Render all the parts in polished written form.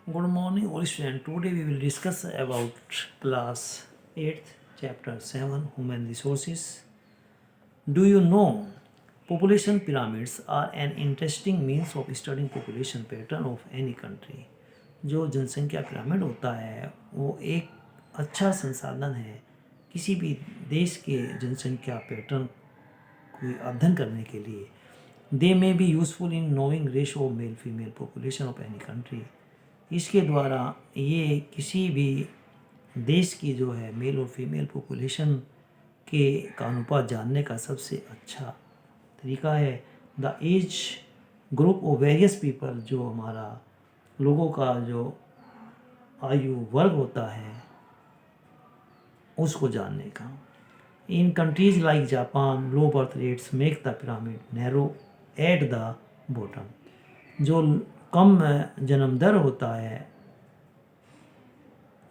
Good morning, all students. Today we will discuss about class 8th, chapter 7, Human Resources. Do you know population pyramids are an interesting means of studying population pattern of any country. जो जनसंख्या pyramid होता है वो एक अच्छा संसाधन है किसी भी देश के जनसंख्या पैटर्न को अध्ययन करने के लिए. They may be useful in knowing ratio of male female population of any country. इसके द्वारा ये किसी भी देश की जो है मेल और फीमेल पॉपुलेशन के का अनुपात जानने का सबसे अच्छा तरीका है. The age group of various people, जो हमारा लोगों का जो आयु वर्ग होता है उसको जानने का. In countries like Japan, low birth rates make the pyramid narrow at the bottom. जो कम जन्म दर होता है,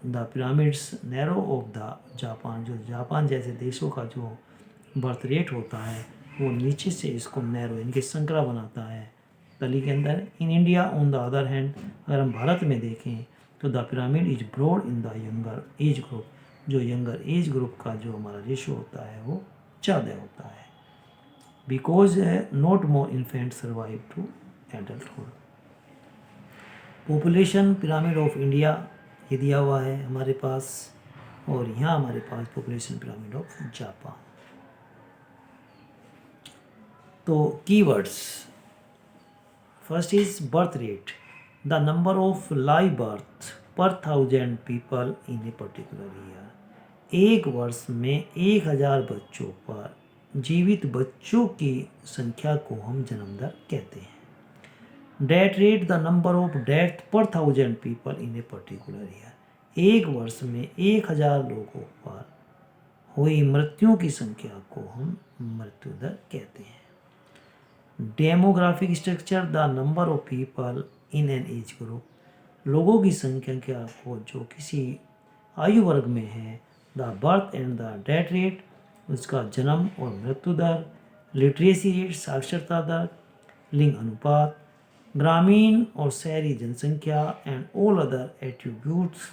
the pyramids narrow of the Japan, जो जापान जैसे देशों का जो बर्थ रेट होता है वो नीचे से इसको नैरो यानी कि संकरा बनाता है तली के अंदर. In India on the other hand, अगर हम भारत में देखें तो the pyramid is broad in the younger age group. जो यंगर एज ग्रुप का जो हमारा रेशो होता है वो ज़्यादा होता है. Because not more infant survive to adulthood. Population pyramid of India ये दिया हुआ है हमारे पास, और यहाँ हमारे पास पॉपुलेशन पिरामिड ऑफ जापान. तो keywords, first is birth rate, the number of live birth per 1000 people in a particular year. एक वर्ष में 1000 बच्चों पर जीवित बच्चों की संख्या को हम जन्म दर कहते हैं. Death rate, the number of death पर 1000 people in a particular year. एक वर्ष में 1000 लोगों पर हुई मृत्युओं की संख्या को हम मृत्यु दर कहते हैं. Demographic structure, the number of people in an age group. लोगों की संख्या को जो किसी आयु वर्ग में है. The birth and the death rate, उसका जन्म और मृत्यु दर. लिटरेसी रेट, साक्षरता दर. लिंग अनुपात. ग्रामीण और शहरी जनसंख्या and all other attributes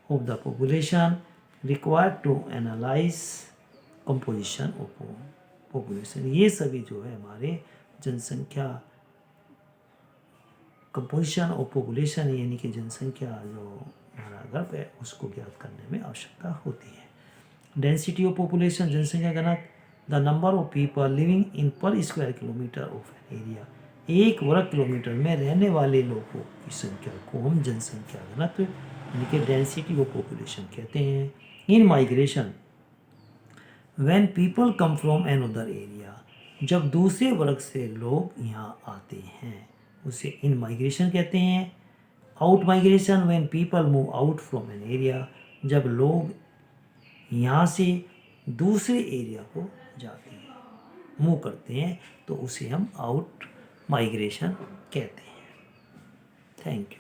of the population required to analyse composition of population. ये सभी जो है हमारे जनसंख्या कंपोजिशन ऑफ पॉपुलेशन यानी कि जनसंख्या जो हमारा गर्भ है उसको ज्ञात करने में आवश्यकता होती है. डेंसिटी ऑफ पॉपुलेशन, जनसंख्या घनत्व, the number of people living in per square kilometre of an area. एक वर्ग किलोमीटर में रहने वाले लोगों की संख्या को हम जनसंख्या घनत्व यानी कि डेंसिटी ऑफ पॉपुलेशन कहते हैं. In migration, when people come from an other area, जब दूसरे वर्ग से लोग यहाँ आते हैं उसे इन माइग्रेशन कहते हैं. Out migration, when people move out from an area, जब लोग यहाँ से दूसरे एरिया को जाते हैं, मूव करते हैं, तो उसे हम आउट माइग्रेशन कहते हैं. Thank you.